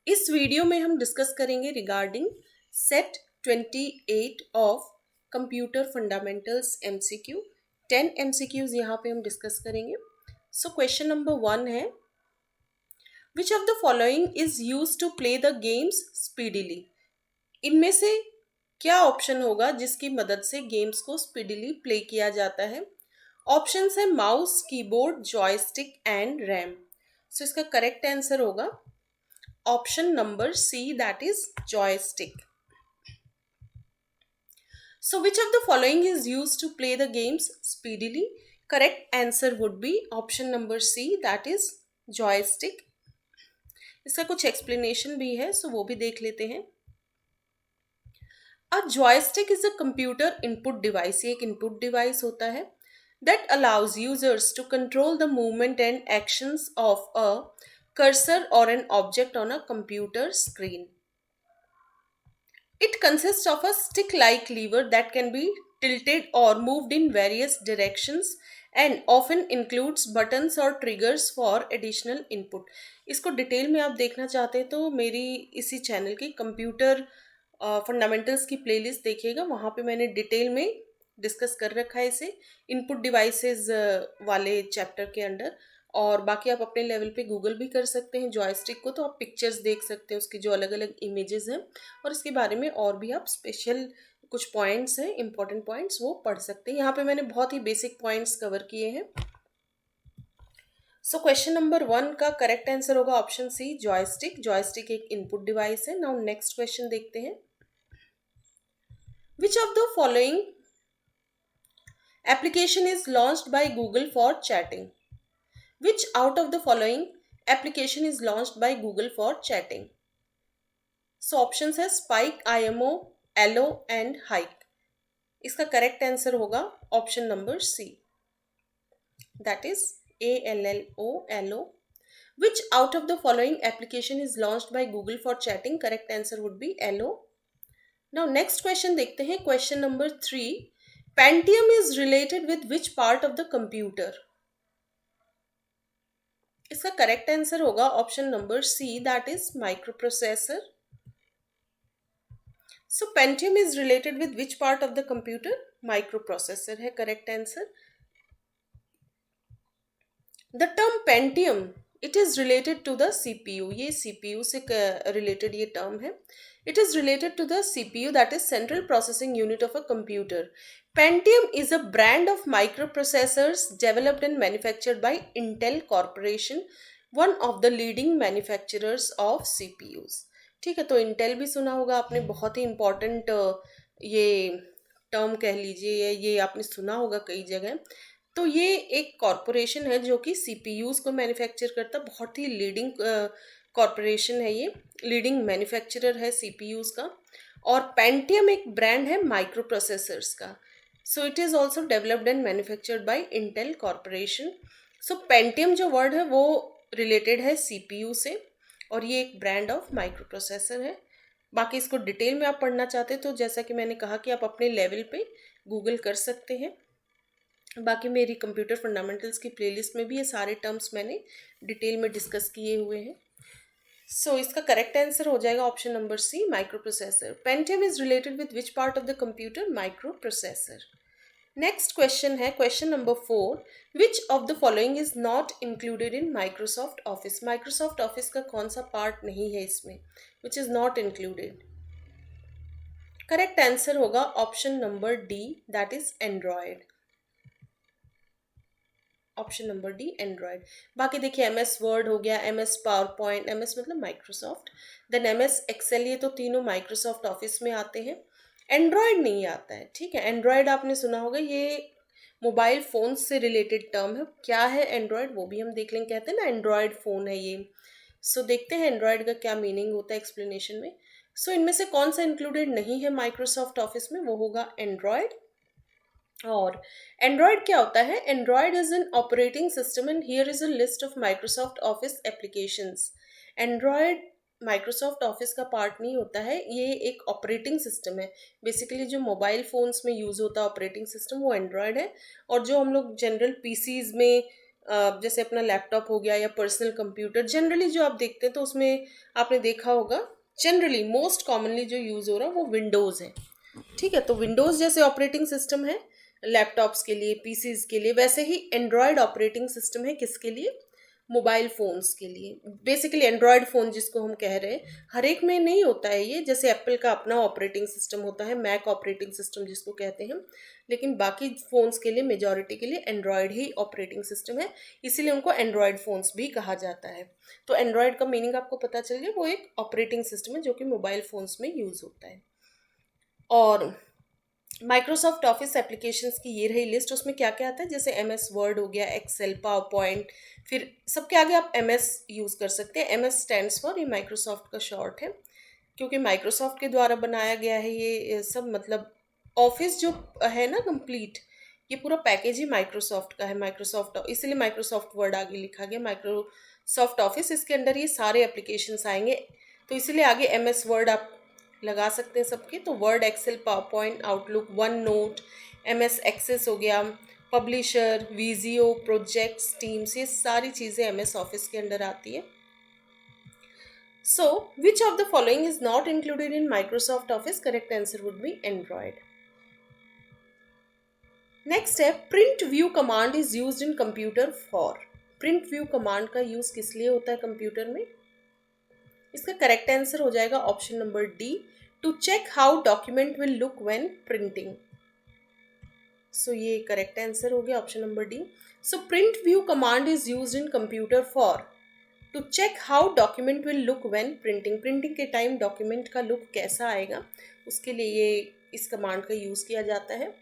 इस वीडियो में हम डिस्कस करेंगे regarding set 28 of computer fundamentals MCQ. 10 MCQs यहाँ पे हम डिस्कस करेंगे। सो क्वेश्चन नंबर 1 है, which of the following is use to play the games speedily. इनमें से क्या ऑप्शन होगा जिसकी मदद से गेम्स को स्पीडीली प्ले किया जाता है? ऑप्शंस है mouse, keyboard, joystick and RAM. So इसका करेक्ट आंसर होगा option number C, that is joystick. So which of the following is used to play the games speedily? Correct answer would be option number C, that is joystick. इसका कुछ explanation भी है, so वो भी देख लेते हैं। A joystick is a computer input device, ये एक input device होता है that allows users to control the movement and actions of a cursor or an object on a computer screen. It consists of a stick-like lever that can be tilted or moved in various directions and often includes buttons or triggers for additional input. इसको detail में आप देखना चाहते हैं तो मेरी इसी channel की कंप्यूटर फंडामेंटल्स की प्लेलिस्ट देखिएगा, वहाँ पे मैंने डिटेल में डिस्कस कर रखा है इसे इनपुट डिवाइसेस वाले चैप्टर के अंडर। और बाकी आप अपने लेवल पे गूगल भी कर सकते हैं जॉयस्टिक को, तो आप पिक्चर्स देख सकते हैं उसकी जो अलग अलग इमेजेस हैं, और इसके बारे में और भी आप स्पेशल कुछ पॉइंट्स हैं, इंपॉर्टेंट पॉइंट्स, वो पढ़ सकते हैं। यहाँ पे मैंने बहुत ही बेसिक पॉइंट्स कवर किए हैं। सो क्वेश्चन नंबर 1 का करेक्ट आंसर होगा ऑप्शन सी, जॉयस्टिक। जॉयस्टिक एक इनपुट डिवाइस है। नाउ नेक्स्ट क्वेश्चन देखते हैं, which of the following application is launched by Google for chatting? Which out of the following application is launched by Google for chatting? So options है Spike, IMO, Allo and Hike. इसका correct answer होगा option number C, that is ALLO, Allo. Which out of the following application is launched by Google for chatting? Correct answer would be Allo. Now next question देखते हैं, question number 3. Pentium is related with which part of the computer? इसका correct answer होगा option number C, that is micro processor. So Pentium is related with which part of the computer? Micro processor है correct answer. The term Pentium it is related to the CPU, ये CPU से related ये term है। It is related to the CPU, that is central processing unit of a computer. Pentium is a brand of microprocessors developed and manufactured by Intel Corporation, one of the leading manufacturers of CPUs. ठीक है, तो Intel भी सुना होगा आपने, बहुत ही important ये term कह लीजिए, ये आपने सुना होगा कई जगह। तो ये एक कॉरपोरेशन है जो कि सीपीयूज को मैन्युफैक्चर करता, बहुत ही लीडिंग कॉरपोरेशन है, ये लीडिंग मैन्युफैक्चरर है सीपीयूज का। और पेंटियम एक ब्रांड है माइक्रो प्रोसेसर्स का। So it is also developed and manufactured by Intel corporation. So Pentium जो वर्ड है वो रिलेटेड है सीपीयू से, और ये एक ब्रांड ऑफ माइक्रो प्रोसेसर है। बाकी इसको डिटेल में आप पढ़ना चाहते हैं तो जैसा कि मैंने कहा कि आप अपने लेवल पे गूगल कर सकते हैं। बाकी मेरी कंप्यूटर फंडामेंटल्स की प्लेलिस्ट में भी ये सारे टर्म्स मैंने डिटेल में डिस्कस किए हुए हैं। सो इसका करेक्ट आंसर हो जाएगा option number C, microprocessor. Pentium is related with which part of the computer? Micro processor. Next question है question number 4, which of the following is not included in Microsoft Office? Microsoft Office का कौन सा part नहीं है इसमें, which is not included? Correct answer होगा option number D, that is Android. Option number D, Android. बाकी देखिए MS Word हो गया, MS पावर पॉइंट, MS मतलब माइक्रोसॉफ्ट, देन MS एक्सेल, ये तो तीनों माइक्रोसॉफ्ट ऑफिस में आते हैं। एंड्रॉयड नहीं आता है, ठीक है। एंड्रॉयड आपने सुना होगा, ये मोबाइल फ़ोन से रिलेटेड टर्म है। क्या है एंड्रॉयड वो भी हम देख लेंगे, कहते हैं ना एंड्रॉयड फ़ोन है ये। सो देखते हैं एंड्रॉयड का क्या मीनिंग होता है एक्सप्लेनेशन में। सो इनमें से कौन सा इंक्लूडेड नहीं है माइक्रोसॉफ्ट ऑफिस में? वो होगा एंड्रॉयड। और एंड्रॉयड क्या होता है? Android is an operating system and here is a list of Microsoft office applications. Android Microsoft Office का पार्ट नहीं होता है, ये एक ऑपरेटिंग सिस्टम है। बेसिकली जो मोबाइल फ़ोन्स में यूज़ होता है ऑपरेटिंग सिस्टम वो एंड्रॉयड है, और जो हम लोग जनरल पीसीज में जैसे अपना लैपटॉप हो गया या पर्सनल कंप्यूटर, जनरली जो आप देखते हैं तो उसमें आपने देखा होगा जनरली मोस्ट कॉमनली जो यूज़ हो रहा है वो विंडोज़ है। ठीक है, तो विंडोज़ जैसे ऑपरेटिंग सिस्टम है लैपटॉप्स के लिए, पीसीज के लिए, वैसे ही एंड्रॉयड ऑपरेटिंग सिस्टम है किसके लिए, मोबाइल फ़ोन्स के लिए। बेसिकली एंड्रॉयड फ़ोन जिसको हम कह रहे हैं, हर एक में नहीं होता है ये, जैसे एप्पल का अपना ऑपरेटिंग सिस्टम होता है, मैक ऑपरेटिंग सिस्टम जिसको कहते हैं, लेकिन बाकी फ़ोन्स के लिए मेजॉरिटी के लिए एंड्रॉयड ही ऑपरेटिंग सिस्टम है, इसीलिए उनको एंड्रॉयड फ़ोन्स भी कहा जाता है। तो एंड्रॉयड का मीनिंग आपको पता चल गया, वो एक ऑपरेटिंग सिस्टम है जो कि मोबाइल फ़ोन्स में यूज़ होता है। और माइक्रोसॉफ्ट ऑफिस एप्लीकेशंस की ये रही लिस्ट, उसमें क्या क्या आता है, जैसे एम एस वर्ड हो गया, एक्सेल, पावर पॉइंट, फिर सबके आगे आप एम एस यूज़ कर सकते हैं। एम एस स्टैंड्स फॉर, ये माइक्रोसॉफ्ट का शॉर्ट है, क्योंकि माइक्रोसॉफ्ट के द्वारा बनाया गया है ये सब, मतलब ऑफिस जो है ना कंप्लीट, ये पूरा पैकेज ही माइक्रोसॉफ्ट का है। माइक्रोसॉफ्ट, इसलिए माइक्रोसॉफ्ट वर्ड आगे लिखा गया, माइक्रोसॉफ्ट ऑफिस, इसके अंडर ये सारे एप्लीकेशंस आएंगे, तो इसलिए आगे एम एस वर्ड आप लगा सकते हैं सबके। तो word, Excel, PowerPoint, Outlook, OneNote, M S Access हो गया, पब्लिशर, वीजियो, प्रोजेक्ट्स, टीम्स, ये सारी चीज़ें एम एस ऑफिस के अंडर आती है। So, which of the following is not included in Microsoft Office? Correct answer would be Android. Next है print view command is used in computer for. Print view command का use किस लिए होता है computer में? इसका करेक्ट आंसर हो जाएगा option number D, to check how document will look when printing. So ये करेक्ट आंसर हो गया option number D. So print view command is used in computer for to check how document will look when printing. Printing के time document का look कैसा आएगा, उसके लिए ये इस कमांड का यूज़ किया जाता है।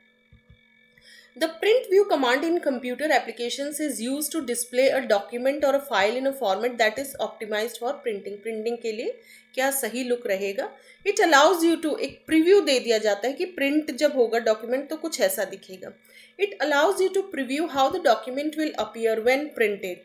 The print view command in computer applications is used to display a document or a file in a format that is optimized for printing. Printing के लिए क्या सही लुक रहेगा। It allows you to, एक preview दे दिया जाता है कि प्रिंट जब होगा डॉक्यूमेंट तो कुछ ऐसा दिखेगा। It allows you to preview how the document will appear when printed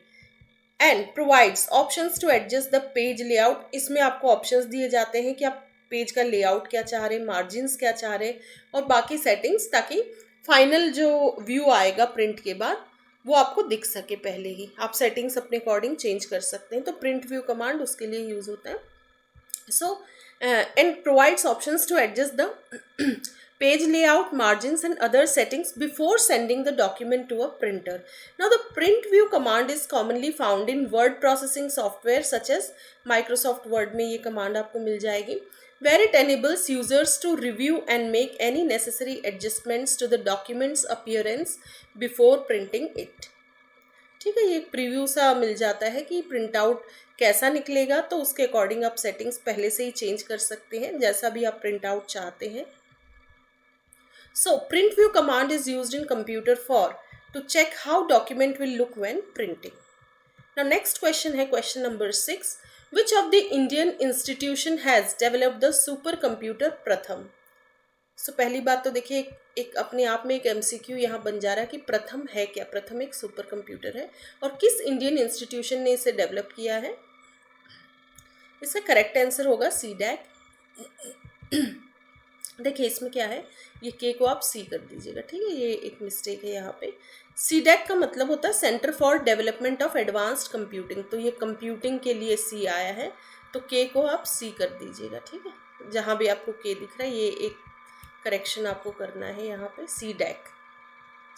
and provides options to adjust the page layout. इसमें आपको ऑप्शंस दिए जाते हैं कि आप पेज का लेआउट क्या चाह रहे हैं, मार्जिन्स क्या चाह रहे हैं और बाकी सेटिंग्स, ताकि फाइनल जो व्यू आएगा प्रिंट के बाद वो आपको दिख सके पहले ही। आप सेटिंग्स अपने अकॉर्डिंग चेंज कर सकते हैं, तो प्रिंट व्यू कमांड उसके लिए यूज होता है। So and provides options to adjust the page layout, margins and other settings before sending the document to a printer. Now the print view command is commonly found in word processing software such as Microsoft Word में ये command आपको मिल जाएगी, where it enables users to review and make any necessary adjustments to the document's appearance before printing it. ठीक है, ये एक preview सा मिल जाता है कि प्रिंट आउट कैसा निकलेगा, तो उसके अकॉर्डिंग आप सेटिंग्स पहले से ही चेंज कर सकते हैं जैसा भी आप प्रिंट आउट चाहते हैं। So, print view command is used in computer for to check how document will look when printing. Now, next question है question number 6. Which of the Indian institution has developed the supercomputer प्रथम? So, पहली बात तो देखिए एक अपने आप में एक MCQ यहाँ बन जा रहा है कि प्रथम है क्या। प्रथम एक सुपर कंप्यूटर है और किस इंडियन इंस्टीट्यूशन ने इसे डेवलप किया है। इसका करेक्ट आंसर होगा CDAC। देखिए इसमें क्या है, ये के को आप सी कर दीजिएगा, ठीक है, ये एक मिस्टेक है यहाँ पे। CDAC का मतलब होता है centre for development of advanced computing, तो ये कंप्यूटिंग के लिए सी आया है, तो के को आप सी कर दीजिएगा, ठीक है। जहाँ भी आपको के दिख रहा है ये एक करेक्शन आपको करना है यहाँ पे, CDAC,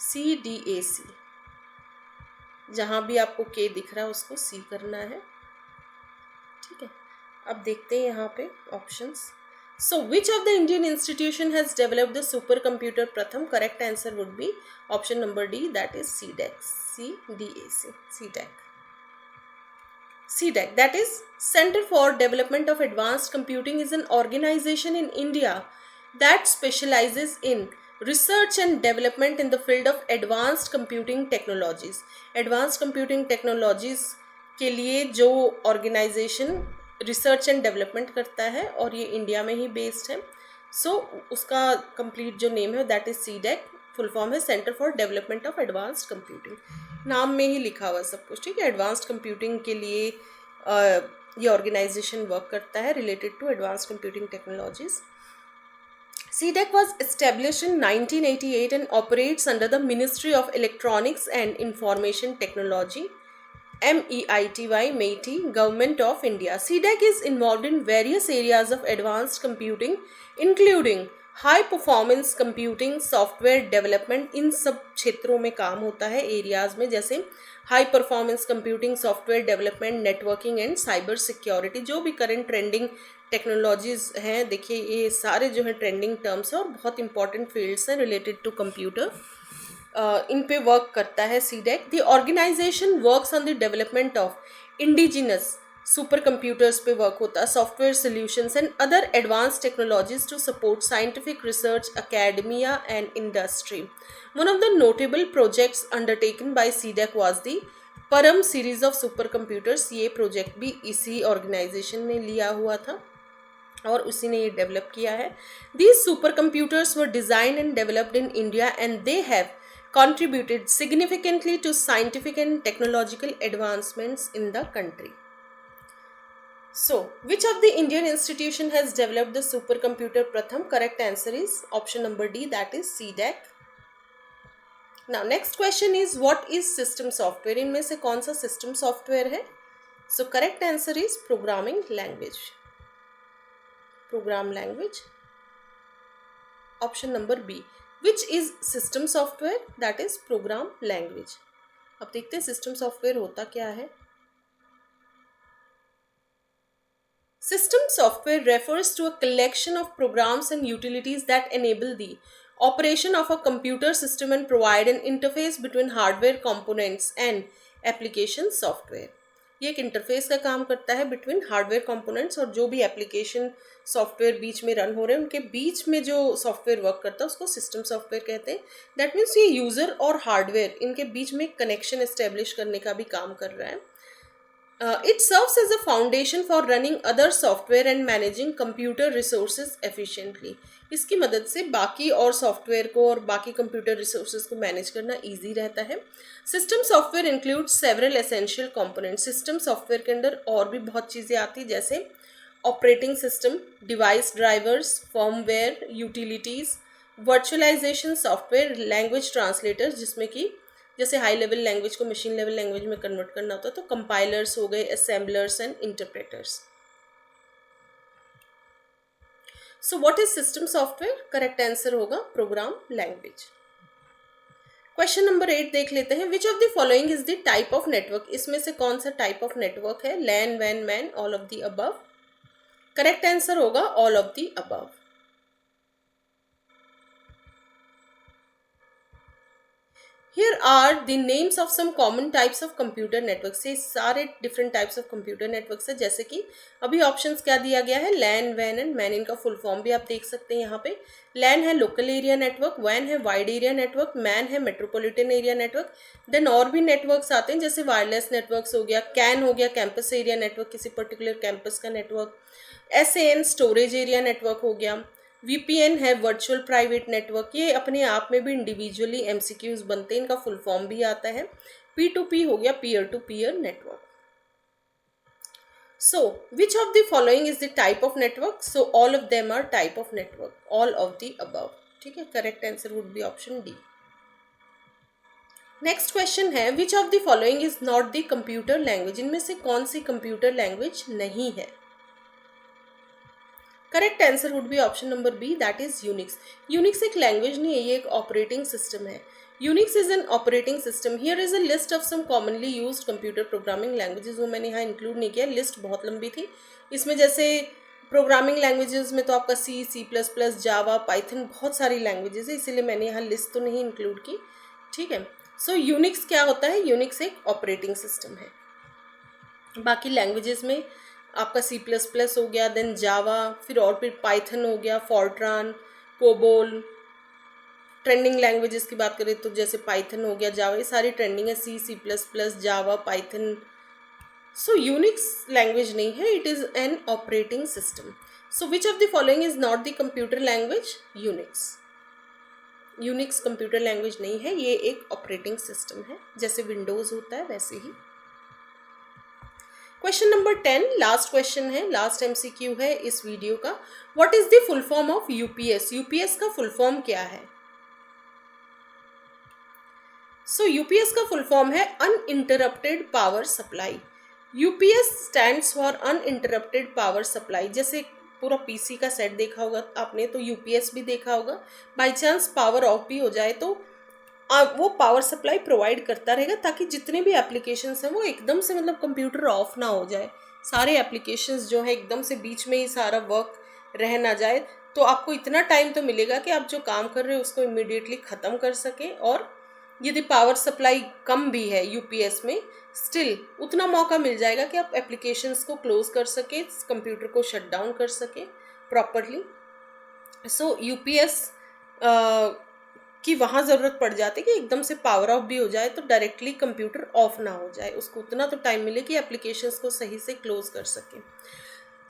CDAC, जहाँ भी आपको के दिख रहा है उसको सी करना है, ठीक है। अब देखते हैं यहाँ पे options. So, which of the Indian institution has developed the supercomputer Pratham? Correct answer would be option number D, that is CDAC. CDAC. CDAC. CDAC, that is Center for Development of Advanced Computing, is an organization in India that specializes in research and development in the field of advanced computing technologies. Advanced computing technologies के लिए जो organization research and development करता है और ये India में ही based है। सो उसका कंप्लीट जो नेम है that is CDAC, full form है centre for development of advanced computing. नाम में ही लिखा हुआ सब कुछ, ठीक है। एडवांस्ड कंप्यूटिंग के लिए ये ऑर्गेनाइजेशन वर्क करता है related to advanced computing technologies. CDEC was established in 1988 and operates under the Ministry of Electronics and Information Technology, MEITY, Government of India. CDEC is involved in various areas of advanced computing, including high performance computing software development. इन सब क्षेत्रों में काम होता है, areas में, जैसे high performance computing software development, networking and cyber security. जो भी करंट ट्रेंडिंग टेक्नोलॉजीज हैं, देखिए ये सारे जो हैं ट्रेंडिंग टर्म्स हैं और बहुत इंपॉर्टेंट फील्ड्स हैं रिलेटेड टू कंप्यूटर. इन पे वर्क करता है CDAC. The organisation works on the development of indigenous supercomputers पे वर्क होता है, software solutions and other advance technologies to support scientific research, academia and industry. One of the notable projects undertaken by CDEC was the परम series of super computers. ये project भी इसी organisation ने लिया हुआ था और उसी ने ये डेवलप किया है. These supercomputers were designed and developed in India and they have contributed significantly to scientific and technological advancements in the country. So, which of the Indian institution has developed the supercomputer Pratham? Correct answer is option number D, that is CDEC. Now, next question is what is system software? इनमें से कौन सा system software है? So, correct answer is programming language. Program language. Option number B. Which is system software? That is program language. अब देखते हैं system software होता क्या है. System software refers to a collection of programs and utilities that enable the operation of a computer system and provide an interface between hardware components and application software. ये एक interface का काम करता है between hardware components और जो भी application software बीच में रन हो रहे हैं उनके बीच में जो सॉफ्टवेयर वर्क करता है उसको सिस्टम सॉफ्टवेयर कहते हैं. दैट मीन्स ये यूज़र और हार्डवेयर इनके बीच में कनेक्शन एस्टेब्लिश करने का भी काम कर रहा है. It serves as a foundation for running other software and managing computer resources efficiently. इसकी मदद से बाकी और सॉफ्टवेयर को और बाकी कंप्यूटर रिसोर्सेज को मैनेज करना इजी रहता है. System software include several essential component. System software के अंदर और भी बहुत चीज़ें आती हैं जैसे operating system, device drivers, firmware, utilities, virtualisation software, language translators जिसमें कि जैसे हाई लेवल लैंग्वेज को मशीन लेवल लैंग्वेज में कन्वर्ट करना होता है तो कंपाइलर्स हो गए, assemblers and interpreters. So what is system software? Correct answer होगा प्रोग्राम लैंग्वेज. क्वेश्चन नंबर 8 देख लेते हैं. Which of the following is the type of network? इसमें से कौन सा टाइप ऑफ नेटवर्क है? लैन, वैन, MAN, all of the above. Correct answer होगा all of the above. Here are the names of some common types of computer networks. ये सारे different types of computer networks है जैसे कि अभी options क्या दिया गया है? LAN, WAN and MAN. इनका full form भी आप देख सकते हैं यहाँ पे. LAN है local area network, WAN है wide area network, MAN है metropolitan area network. Then और भी networks आते हैं जैसे wireless networks हो गया, CAN हो गया campus area network, किसी particular campus का network, SAN storage area network हो गया, VPN है वर्चुअल प्राइवेट नेटवर्क. ये अपने आप में भी इंडिविजुअली MCQs बनते हैं, इनका फुल फॉर्म भी आता है. P2P हो गया peer to peer network. So which of the following is the type of network? So all of them are type of network, all of the above. ठीक है, correct answer would be option D. Next question है which of the following is not the computer language? इनमें से कौन सी computer language नहीं है? Correct answer would be option number B, that is Unix. Unix एक लैंग्वेज नहीं है, ये एक ऑपरेटिंग सिस्टम है. Unix is an operating system. Here is a list of some commonly used computer programming languages. वो मैंने यहाँ इंक्लूड नहीं किया, लिस्ट बहुत लंबी थी. इसमें जैसे प्रोग्रामिंग लैंग्वेजेस में तो आपका C++, जावा, पाइथन, बहुत सारी लैंग्वेजेस है, इसीलिए मैंने यहाँ लिस्ट तो नहीं इंक्लूड की. ठीक है. सो यूनिक्स क्या होता है? यूनिक्स एक ऑपरेटिंग सिस्टम है. बाकी लैंग्वेजेस में आपका C++ हो गया, देन जावा, फिर पाइथन हो गया, फॉर्ट्रान, कोबोल. ट्रेंडिंग लैंग्वेजेस की बात करें तो जैसे पाइथन हो गया, जावा, ये सारी ट्रेंडिंग है. C++, जावा, पाइथन. सो यूनिक्स लैंग्वेज नहीं है, it is an operating system. So which of the following is not the computer language? Unix. Unix computer language नहीं है, ये एक ऑपरेटिंग सिस्टम है. जैसे विंडोज़ होता है वैसे ही. क्वेश्चन नंबर 10 लास्ट क्वेश्चन है, लास्ट एमसीक्यू है इस वीडियो का। What is the full form of UPS? UPS का फुल फॉर्म क्या है? सो यूपीएस का फुल फॉर्म है uninterrupted power supply. UPS stands for uninterrupted power supply. जैसे पूरा पीसी का सेट देखा होगा आपने, तो यूपीएस भी देखा होगा। बाई चांस पावर ऑफ भी हो जाए तो वो पावर सप्लाई प्रोवाइड करता रहेगा, ताकि जितने भी एप्लीकेशंस हैं वो एकदम से मतलब कंप्यूटर ऑफ ना हो जाए। सारे एप्लीकेशंस जो है एकदम से बीच में ही सारा वर्क रह ना जाए, तो आपको इतना टाइम तो मिलेगा कि आप जो काम कर रहे हो उसको इमीडिएटली ख़त्म कर सकें। और यदि पावर सप्लाई कम भी है यूपीएस में, स्टिल उतना मौका मिल जाएगा कि आप एप्लीकेशंस को क्लोज कर सके, कंप्यूटर को शट डाउन कर सके प्रॉपरली। सो यूपीएस की वहाँ ज़रूरत पड़ जाती है कि एकदम से पावर ऑफ भी हो जाए तो डायरेक्टली कंप्यूटर ऑफ ना हो जाए, उसको उतना तो टाइम मिले कि एप्लीकेशंस को सही से क्लोज कर सके।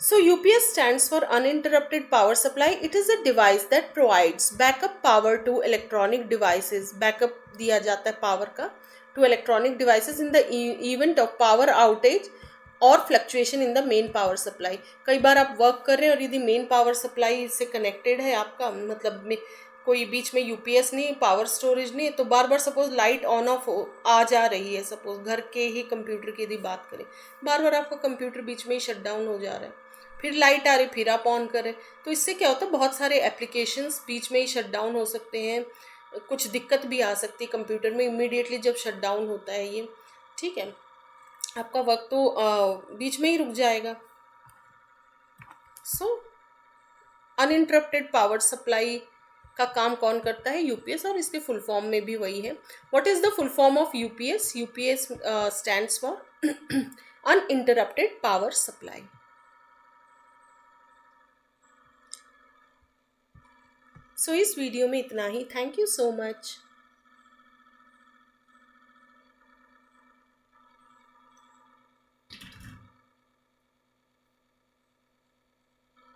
So UPS stands for uninterrupted power supply. It is a device that provides backup power to electronic devices. Backup दिया जाता है power का to electronic devices in the event of power outage और fluctuation in the main power supply. कई बार आप work कर रहे हैं और यदि मेन पावर सप्लाई से कनेक्टेड है आपका, मतलब कोई बीच में यूपीएस नहीं, पावर स्टोरेज नहीं, तो बार बार सपोज लाइट ऑन ऑफ आ जा रही है, सपोज घर के ही कंप्यूटर की यदि बात करें, बार बार आपका कंप्यूटर बीच में ही शट डाउन हो जा रहा है, फिर लाइट आ रही फिर आप ऑन करें, तो इससे क्या होता है बहुत सारे एप्लीकेशंस बीच में ही शट डाउन हो सकते हैं, कुछ दिक्कत भी आ सकती है कंप्यूटर में इमीडिएटली जब शट डाउन होता है ये, ठीक है, आपका वक्त तो बीच में ही रुक जाएगा। सो अनइंटरप्टेड पावर सप्लाई का काम कौन करता है? यूपीएस, और इसके फुल फॉर्म में भी वही है। What is the full form of UPS? UPS stands for uninterrupted power supply. So इस वीडियो में इतना ही। Thank you so much.